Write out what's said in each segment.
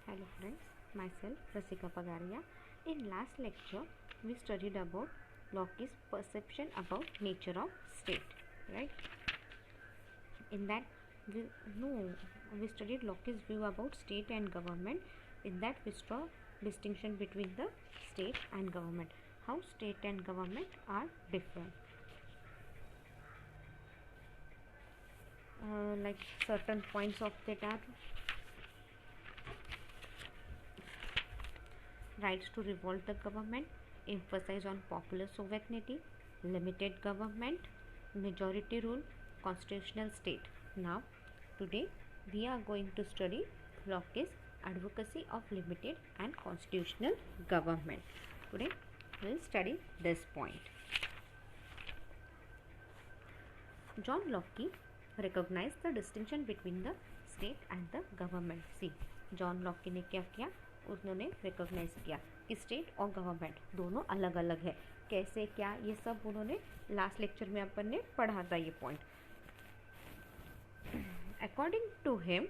Hello friends, myself Rasika Pagaria. In last lecture, we studied about Locke's perception about nature of state, right? In that, we, no, we studied Locke's view about state and government. In that, we saw distinction between the state and government, how state and government are different. Like certain points of that are rights to revolt the government, emphasize on popular sovereignty, limited government, majority rule, constitutional state. Now, today we are going to study Locke's advocacy of limited and constitutional government. Today we will study this point. John Locke recognized the distinction between the state and the government. See, John Locke ने क्या किया, उन्होंने recognise किया कि state और government दोनों अलग अलग है. कैसे क्या, ये सब उन्होंने लास्ट लेक्चर में अपन ने पढ़ा था ये point. According to him,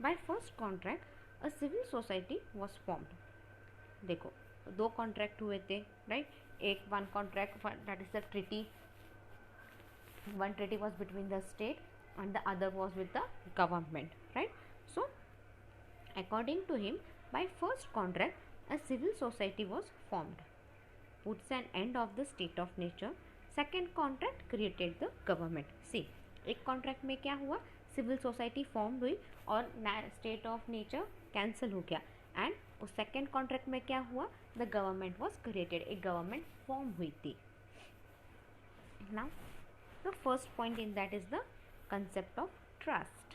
by first contract a civil society was formed. देखो, दो कॉन्ट्रैक्ट हुए थे, राइट. एक one contract, that is the treaty. One treaty was between the state and the other was with the government, right? So according to him, by first contract a civil society was formed, puts an end of the state of nature. Second contract created the government. See, एक contract में क्या हुआ, civil society form हुई और state of nature cancel हो गया. And उस second contract में क्या हुआ, द गवर्नमेंट वॉज क्रिएटेड, एक गवर्नमेंट फॉर्म हुई थी. Now the first point in that is the concept of trust.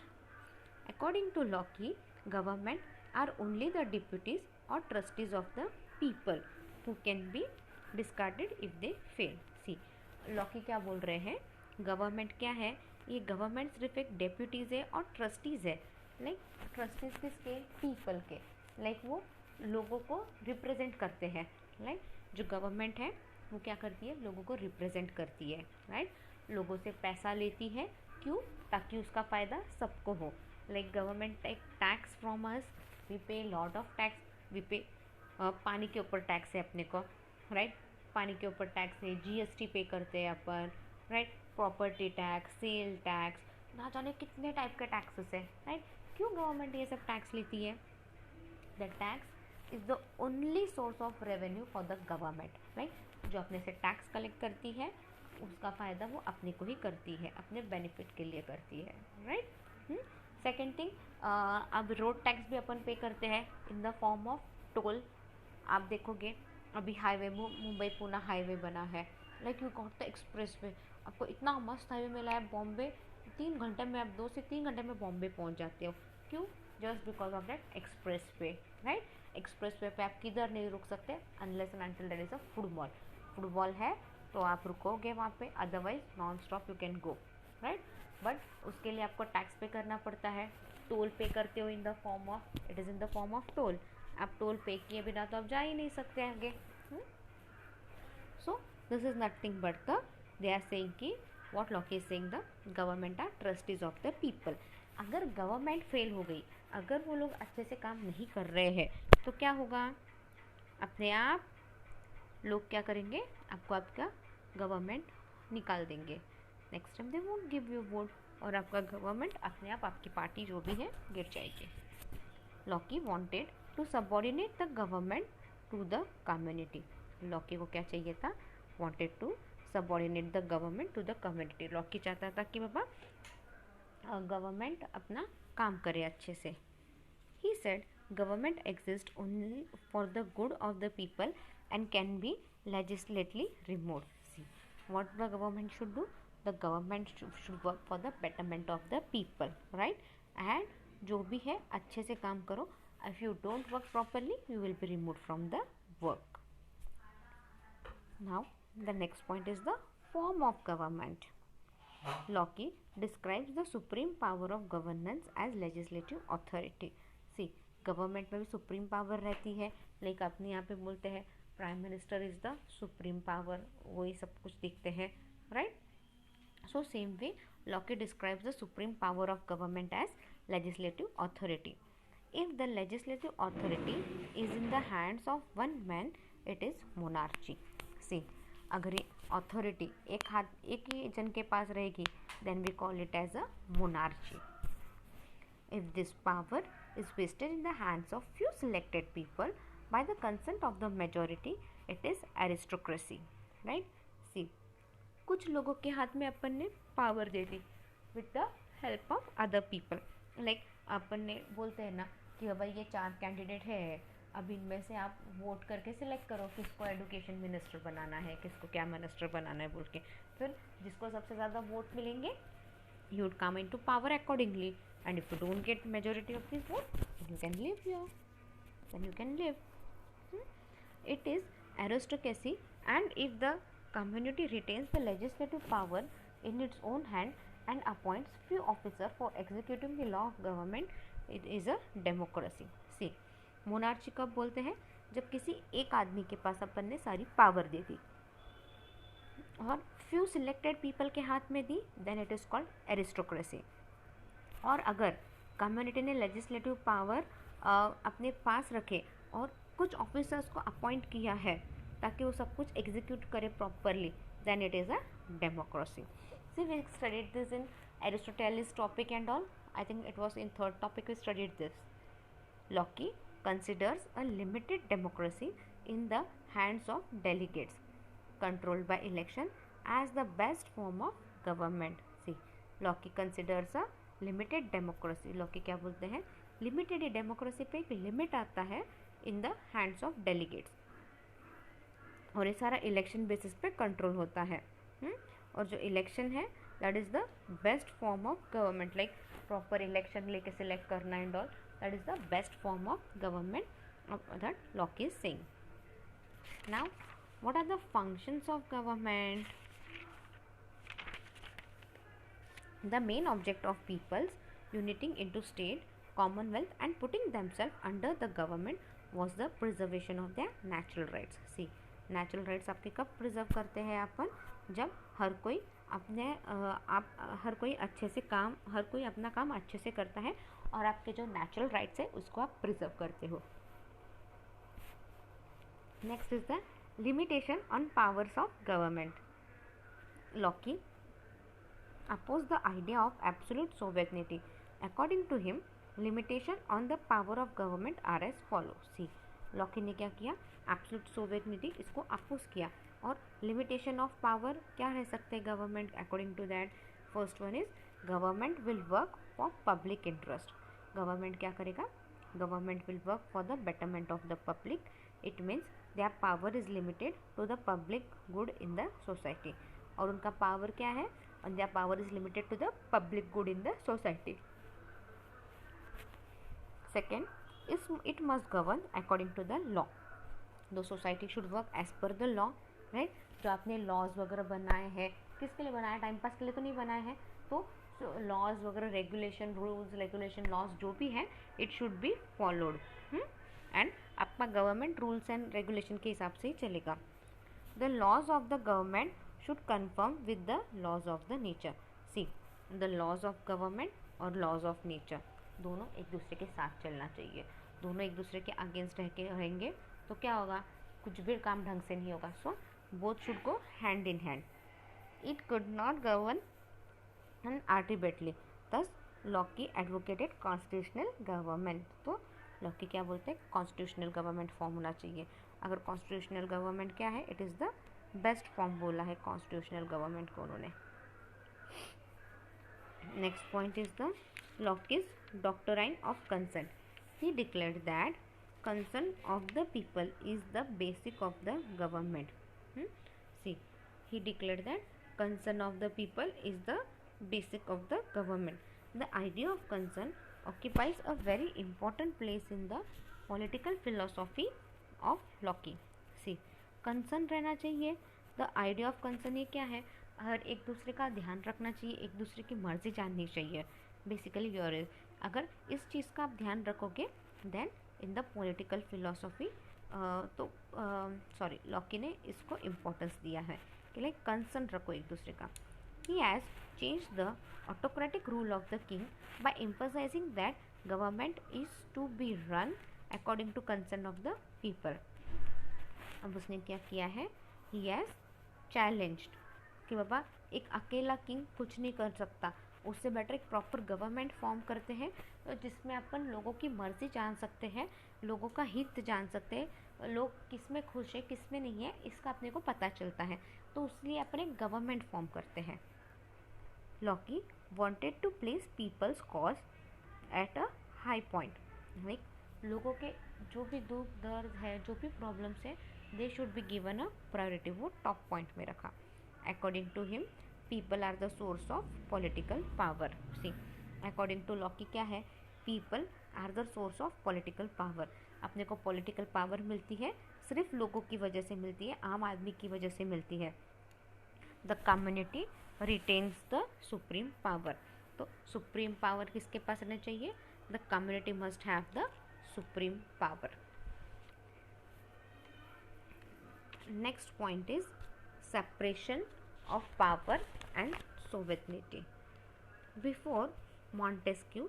According to Locke, government are only the deputies or trustees of the people who can be discarded if they fail. See, Locke क्या बोल रहे हैं, government क्या है, ये government सिर्फ एक deputies है और ट्रस्टीज है. लाइक ट्रस्टीज किसके, पीपल के. लाइक वो लोगों को रिप्रेजेंट करते हैं. लाइक जो गवर्नमेंट है वो क्या करती है, लोगों को रिप्रेजेंट करती है, राइट. लोगों से पैसा लेती है, क्यों, ताकि उसका फ़ायदा सबको हो. Like government take tax from us, we pay lot of tax. We pay पानी के ऊपर टैक्स है अपने को, राइट. पानी के ऊपर टैक्स है, जीएसटी पे करते हैं अपन, right. Property tax, sale tax, ना जाने कितने टाइप के टैक्सेस है, राइट. क्यों गवर्नमेंट ये सब टैक्स लेती है, the tax is the only source of revenue for the government, right. जो अपने से टैक्स कलेक्ट करती है उसका फ़ायदा वो अपने को ही करती है, अपने बेनिफिट के लिए करती है, राइट. सेकेंड थिंग, अब रोड टैक्स भी अपन पे करते हैं in the form of toll. आप देखोगे अभी हाईवे, मुंबई पुणे हाईवे बना है. Like you got the express way, आपको इतना मस्त हाईवे मिला है. बॉम्बे 3 घंटे में, आप 2 से 3 घंटे में बॉम्बे पहुंच जाते हो. क्यों, just because of that express way, right. Express way पे आप किधर नहीं रुक सकते unless and until there is a football. Football है तो आप रुकोगे वहाँ पे, otherwise non stop you can go, right. But उसके लिए आपको टैक्स पे करना पड़ता है. टोल पे करते हो in the form of, it is in the form of toll. आप टोल पे किए बिना तो आप जा ही नहीं सकते आगे. So this is nothing but the, they are saying कि what Locke is saying, the government are trustees of the people. अगर गवर्नमेंट फेल हो गई, अगर वो लोग अच्छे से काम नहीं कर रहे हैं तो क्या होगा, अपने आप लोग क्या करेंगे, आपको आपका गवर्नमेंट निकाल देंगे. Next time they won't give you won't और आपका गवर्नमेंट अपने आप, आपकी पार्टी जो भी है, गिर जाएगी. Locke wanted to subordinate the government to the community. Locke को क्या चाहिए था, wanted to subordinate the government to the community. Locke चाहता था कि बाबा गवर्नमेंट अपना काम करे अच्छे से. He said government exists only for the good of the people and can be legislatively removed. See, what the government should do, the government should work for the betterment of the people, right. And जो भी है अच्छे से काम करो. if you don't work properly you will be removed from the work. Now the next point is the form of government. Locke describes the supreme power of governance as legislative authority. See, government में भी supreme power रहती है. Like अपने यहाँ पे बोलते हैं prime minister is the supreme power, वही सब कुछ दिखते हैं, right. So same way Locke describes the supreme power of government as legislative authority. If the legislative authority is in the hands of one man, it is monarchy. See, अगर ये authority एक ही जन के पास रहेगी, then we call it as a monarchy. If this power is vested in the hands of few selected people by the consent of the majority, it is aristocracy. Right? See, कुछ लोगों के हाथ में अपन ने पावर दे दी with the help of other people. Like अपन ने बोलते हैं ना कि भाई ये 4 कैंडिडेट है, अब इनमें से आप वोट करके सिलेक्ट करो किसको एजुकेशन मिनिस्टर बनाना है, किसको क्या मिनिस्टर बनाना है बोल के. फिर जिसको सबसे ज़्यादा वोट मिलेंगे, you would come into power accordingly, and if you don't get majority of this vote, then you can live here, then you can live. It is aristocracy, and if the community retains the legislative power in its own hand and appoints few officers for executing the law of government, it is a democracy. See, monarchy कब बोलते हैं? जब किसी एक आदमी के पास अपन ने सारी पावर दे दी और फ्यू सिलेक्टेड पीपल के हाथ में दी, then it is called aristocracy. और अगर कम्युनिटी ने लेजिस्लेटिव पावर अपने पास रखे और कुछ ऑफिसर्स को अपॉइंट किया है ताकि वो सब कुछ एग्जीक्यूट करे properly, then it is a democracy. See, we studied this in Aristotle's topic and all. I think it was in third topic we studied this. Locke considers a limited democracy in the hands of delegates controlled by election as the best form of government. See, Locke considers a limited democracy. Locke क्या बोलते हैं? Limited democracy पे एक limit आता है in the hands of delegates, और ये सारा इलेक्शन बेसिस पे कंट्रोल होता है. और जो इलेक्शन है that is the best form of government. Like proper election लेके सिलेक्ट करना and all, that is the best form of government that Locke is saying. Now what are the functions of government? The main object of peoples uniting into state, commonwealth and putting themselves under the government was the preservation of their natural rights. See, natural rights आपके कब preserve करते हैं अपन? जब हर कोई अपने हर कोई अच्छे से काम, हर कोई अपना काम अच्छे से करता है और आपके जो नेचुरल राइट्स है उसको आप प्रिजर्व करते हो. Next is the limitation on powers of government. Locke opposed the idea of absolute sovereignty. According to him, limitation on the power of government are as follows. See, Locke ने क्या किया? Absolute सोवेरेनिटी इसको oppose किया. और limitation of power क्या रह सकते हैं government according to that? First one is government will work for public interest. Government क्या करेगा? Government will work for the betterment of the public. It means their power is limited to the public good in the society. और उनका power क्या है? and their power is limited to the public good in the society. Second is it must govern according to the law. The society should work as per the law, right? जो आपने laws वगैरह बनाए हैं, किसके लिए बनाए? Time pass के लिए तो नहीं बनाए हैं. तो लॉज वगैरह, रेगुलेशन, रूल्स रेगुलेशन, लॉज जो भी है, it should be followed. And आपका गवर्नमेंट रूल्स एंड रेगुलेशन के हिसाब से ही चलेगा. The laws of the government should conform with the laws of the nature. See, the laws of government और laws of nature दोनों एक दूसरे के साथ चलना चाहिए. दोनों एक दूसरे के अगेंस्ट रह के रहेंगे तो क्या होगा? कुछ भी काम ढंग से नहीं होगा. सो both should go hand in hand. It could not govern arbitrarily. Thus, Locke advocated constitutional government. तो लॉकी क्या बोलते हैं? कॉन्स्टिट्यूशनल गवर्नमेंट फॉर्म होना चाहिए. अगर कॉन्स्टिट्यूशनल गवर्नमेंट क्या है? It is the best form बोला है कॉन्स्टिट्यूशनल गवर्नमेंट को उन्होंने. Next point is the Locke's doctrine of concern. He declared that concern of the people is the basic of the government. See, he declared that concern of the people is the basic of the government. The idea of concern occupies a very important place in the political philosophy of Locke. See, concern रहना चाहिए. The idea of concern ये क्या है? हर एक दूसरे का ध्यान रखना चाहिए, एक दूसरे की मर्जी जाननी चाहिए. बेसिकली योर इज, अगर इस चीज़ का आप ध्यान रखोगे then in the political philosophy तो सॉरी लॉकी ने इसको इम्पोर्टेंस दिया है कि लाइक कंसर्न रखो एक दूसरे का. He has changed the autocratic rule of the king by emphasizing that government is to be run according to concern of the people. अब उसने क्या किया है, ही हैज़ चैलेंज्ड कि बाबा एक अकेला किंग कुछ नहीं कर सकता, उससे बेटर एक प्रॉपर गवर्नमेंट फॉर्म करते हैं जिसमें अपन लोगों की मर्जी जान सकते हैं, लोगों का हित जान सकते हैं, लोग किस में खुश है किस में नहीं है इसका अपने को पता चलता है, तो उसलिए अपन एक गवर्नमेंट फॉर्म करते हैं। Locke wanted to place peoples cause at a high point, like लोगों के जो भी दुख दर्द है, जो भी प्रॉब्लम्स है, they should be given a priority, वो टॉप पॉइंट में रखा। According to him people are the source of political power. See according to Locke क्या है, people are the source of political power. अपने को पॉलिटिकल पावर मिलती है सिर्फ लोगों की वजह से मिलती है, आम आदमी की वजह से मिलती है। The community retains the supreme power, तो सुप्रीम पावर किसके पास रहना चाहिए, the community must have the supreme power. Next point is separation of power and sovereignty. Before Montesquieu,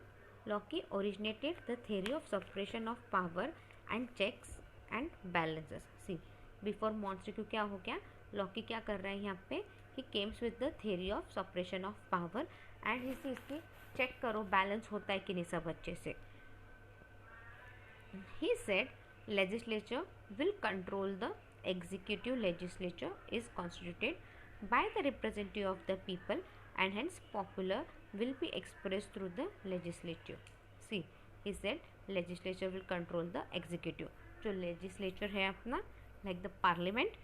Locke originated the theory of separation of power and checks and balances. See, before Montesquieu क्या हो गया, Locke क्या कर रहा है यहाँ पे, he came with the theory of separation of power and इसकी चेक करो बैलेंस होता है कि नहीं सब अच्छे से। He said legislature will control the executive, legislature is constituted by the representative of the people and hence popular will be expressed through the legislature. See, he said legislature will control the executive. जो legislature है अपना like the parliament,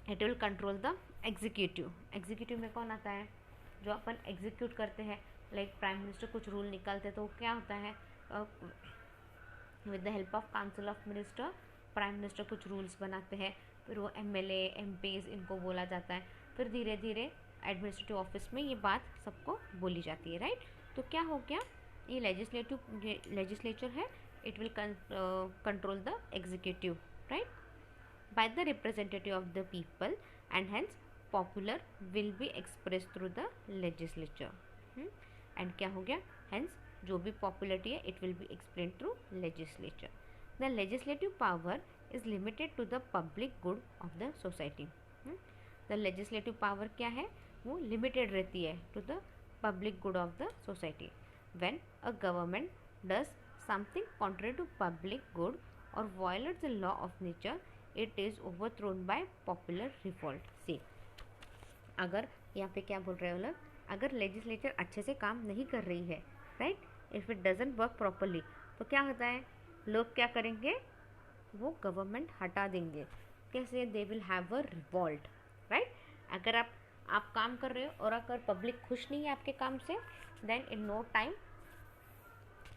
it will control the executive. executive में कौन आता है, जो अपन execute करते हैं, like prime minister कुछ rule निकालते हैं तो क्या होता है, with the help of council of minister prime minister कुछ रूल्स बनाते हैं, फिर वो एमएलए एमपीज इनको बोला जाता है, फिर धीरे धीरे एडमिनिस्ट्रेटिव ऑफिस में ये बात सबको बोली जाती है, राइट। तो क्या हो गया, ये लेजिस्लेचर है, it will control the executive, right, by the representative of the people and hence popular will be express through the legislature. And क्या हो गया, हेंस जो भी पॉपुलरिटी है it will be explain through legislature. The legislative power is limited to the public good of the society. The legislative power क्या है, वो limited रहती है to the public good of the society. When a government does something contrary to public good or violates the law of nature, it is overthrown by popular revolt. See, अगर यहाँ पे क्या बोल रहे हो लोग, अगर लेजिस्लेचर अच्छे से काम नहीं कर रही है, right, if it doesn't work properly, तो क्या होता है, लोग क्या करेंगे, वो गवर्नमेंट हटा देंगे। कैसे, they will have a revolt, right. अगर आप काम कर रहे हो और अगर पब्लिक खुश नहीं है आपके काम से, देन इन नो टाइम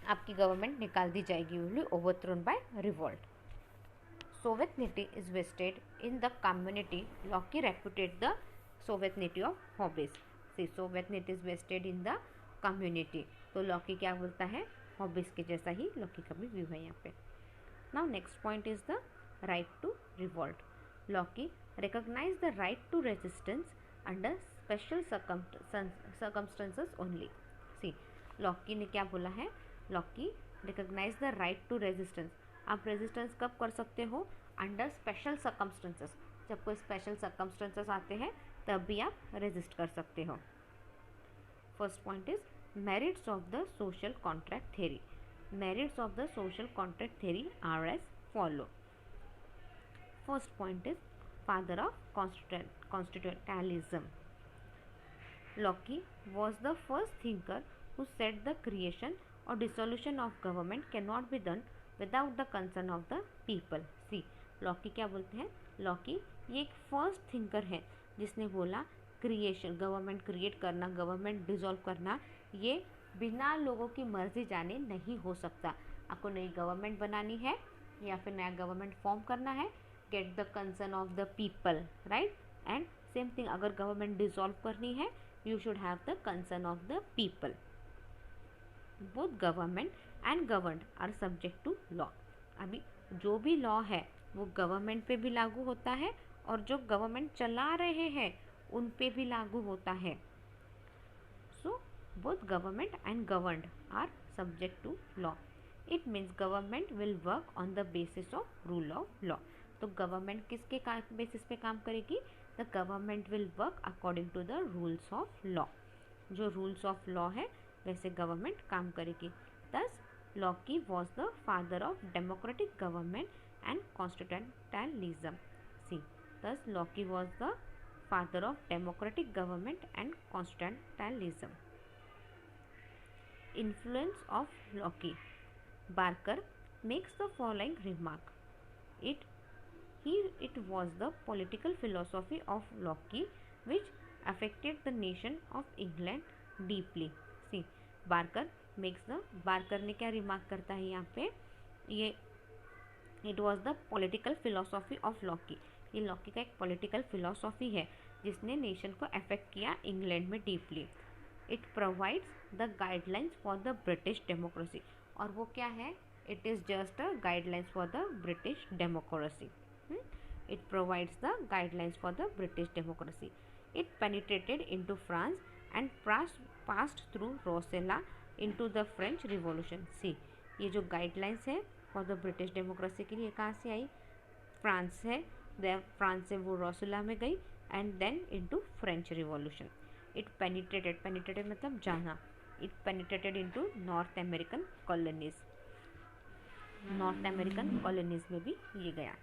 आपकी गवर्नमेंट निकाल दी जाएगी, will be overthrown by revolt. Sovereignty is vested in the community, Locke reputed the sovereignty of Hobbes. See, sovereignty is vested in the community, तो लॉकी क्या बोलता है, हॉबीज के जैसा ही लॉकी का भी व्यू है यहाँ पे। Now next point is the right to revolt. Locke recognize the right to resistance under special circumstances only. See, Locke ने क्या बोला है, Locke recognize the right to resistance. आप रेजिस्टेंस कब कर सकते हो, अंडर स्पेशल सर्कमस्टेंसेस, जब कोई स्पेशल सर्कमस्टेंसेस आते हैं तब भी आप रेजिस्ट कर सकते हो। First point is merits of the social contract theory. Merits of the social contract theory are as follow. First point is father of constitutionalism. Locke was the first thinker who said the creation or dissolution of government cannot be done without the consent of the people. See, Locke क्या बोलते हैं, Locke ये एक first thinker है जिसने बोला creation, government create करना, government dissolve करना, ये बिना लोगों की मर्जी जाने नहीं हो सकता। आपको नई गवर्नमेंट बनानी है या फिर नया गवर्नमेंट फॉर्म करना है, get the concern of the people, right. And same thing, अगर गवर्नमेंट डिसॉल्व करनी है, you should have the concern of the people. Both government and governed are subject to law. अभी जो भी लॉ है वो गवर्नमेंट पे भी लागू होता है और जो गवर्नमेंट चला रहे हैं उन पे भी लागू होता है। सो both government and governed are subject to law. It means government will work on the basis of rule of law. तो गवर्नमेंट किसके बेसिस पे काम करेगी? The government will work according to the rules of law. जो rules of law है वैसे government काम करेगी. Thus Locke was the father of democratic government and constitutionalism. See, thus Locke was the father of democratic government and constitutionalism. Influence of Locke. Barker makes the following remark. It was the political philosophy of Locke which affected the nation of England deeply. See, Barker ने क्या remark करता है यहाँ पे? ये it was the political philosophy of Locke. ये Lockie का एक पॉलिटिकल फिलोसॉफी है जिसने नेशन को अफेक्ट किया इंग्लैंड में deeply. It provides the guidelines for the British democracy. और वो क्या है? It is just a guidelines for the British democracy. It provides the guidelines for the British democracy. It penetrated into France and passed through Rousseau into the French revolution. See, ये जो guidelines है for the British democracy के लिए कहाँ से आई? France है. France से वो रोसेला में गई and then into French revolution. It penetrated मतलब जाना. It penetrated into North American colonies. North American colonies में भी ये गया.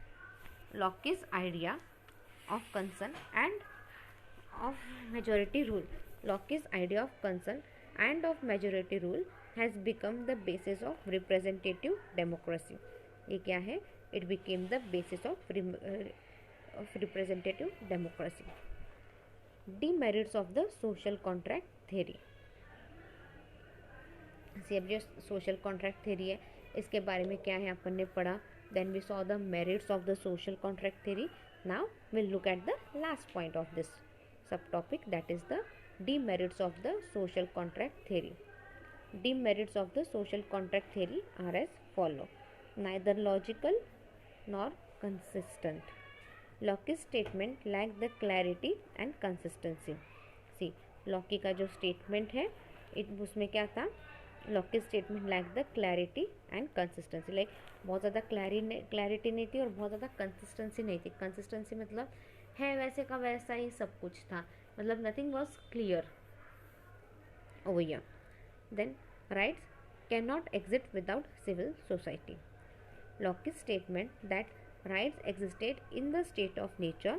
Locke's idea of concern and of majority rule. Locke's idea of concern and of majority rule has become the basis of representative democracy. ये क्या है? It became the basis of representative democracy. Demerits of the social contract theory. अब जो social contract theory है इसके बारे में क्या है अपन ने पढ़ा. Then we saw the merits of the social contract theory. Now will look at the last point of this subtopic, that is the demerits of the social contract theory. Demerits of the social contract theory are as follow. Neither logical nor consistent. Locke's statement lack the clarity and consistency. See, Locke का जो statement है उसमें क्या था? Locke statement lack the clarity and consistency. Like बहुत ज़्यादा clarity नहीं थी और बहुत ज़्यादा कंसिस्टेंसी नहीं थी. कंसिस्टेंसी मतलब है वैसे का वैसा ही सब कुछ था, मतलब nothing was clear over here. Then rights can not exist without civil society. Locke statement that rights existed in the state of nature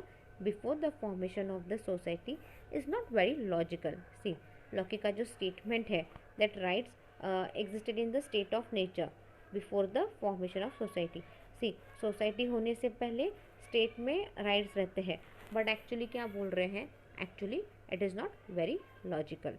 before the formation of the society is not very logical. See, Locke का जो statement है that rights existed in the state of nature before the formation of society. See, society होने से पहले state में rights रहते हैं, but actually क्या बोल रहे हैं? Actually it is not very logical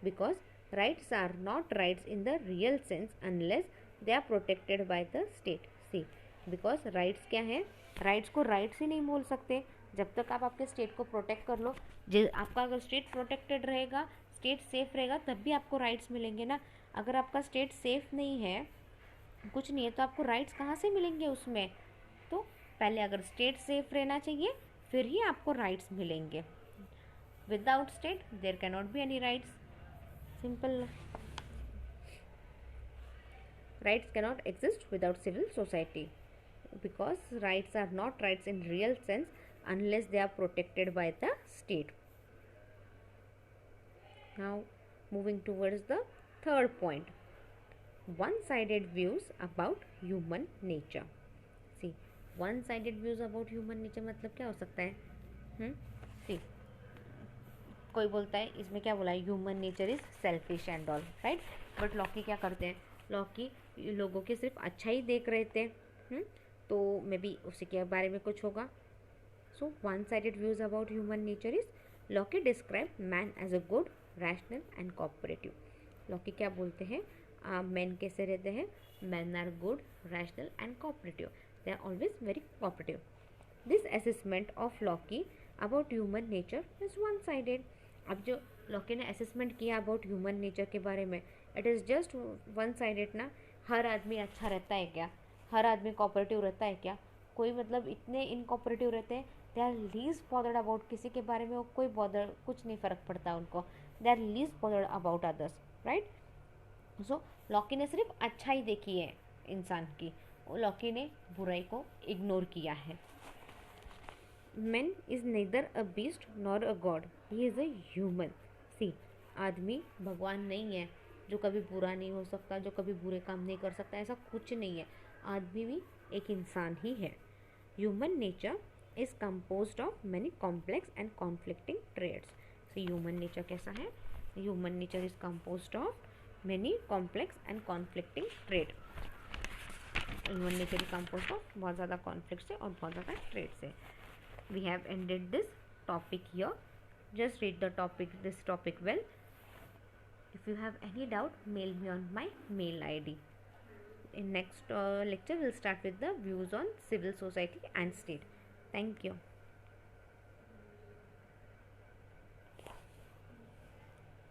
because rights are not rights in the real sense unless they are protected by the state. See, because rights क्या है? राइट्स को राइट्स ही नहीं बोल सकते जब तक आप आपके स्टेट को प्रोटेक्ट कर लो. आपका अगर स्टेट प्रोटेक्टेड रहेगा, स्टेट सेफ रहेगा, तब भी आपको राइट्स मिलेंगे ना. अगर आपका स्टेट सेफ नहीं है, कुछ नहीं है, तो आपको राइट्स कहाँ से मिलेंगे उसमें? तो पहले अगर स्टेट सेफ रहना चाहिए फिर ही आपको राइट्स मिलेंगे. Without state there can not be any rights. Simple. Rights cannot exist without civil society because rights are not rights in real sense unless they are protected by the state. Now moving towards the third point, one-sided views about human nature. See, one-sided views about human nature मतलब क्या हो सकता है? See, कोई बोलता है इसमें क्या बोला है? Human nature is selfish and all, right. But Locke क्या करते हैं? लॉकी लोगों के सिर्फ अच्छा ही देख रहे थे. तो मे बी उसी के बारे में कुछ होगा. So one sided views about human nature is Locke describe man as a good, rational and cooperative. Locke क्या बोलते हैं? मैन कैसे रहते हैं? Man are good, rational and cooperative. They are always very cooperative. This assessment of Locke about human nature is one sided. अब जो Lockie ने assessment किया अबाउट ह्यूमन नेचर के बारे में, it is just one sided ना. हर आदमी अच्छा रहता है क्या? हर आदमी कोऑपरेटिव रहता है क्या? कोई मतलब इतने इनकोऑपरेटिव रहते हैं. They are least bothered about किसी के बारे में, वो कोई बॉदर कुछ नहीं फ़र्क पड़ता उनको. They are least bothered about others, right. So Locke ने सिर्फ अच्छाई देखी है इंसान की, और लॉकी ने बुराई को इग्नोर किया है। Man is neither a beast nor a god, he is a human. See, आदमी भगवान नहीं है जो कभी बुरा नहीं हो सकता, जो कभी बुरे काम नहीं कर सकता, ऐसा कुछ नहीं है। आदमी भी एक इंसान ही है। Human nature is composed of many complex and conflicting traits. See, human nature कैसा है? Human nature is composed of many complex and conflicting trait. Human nature is composed of बहुत ज़्यादा कॉन्फ्लिक्ट से और बहुत ज़्यादा ट्रेड से। We have ended this topic here. Just read the topic, this topic well. If you have any doubt, mail me on my mail ID. In next lecture, we'll start with the views on civil society and state. Thank you.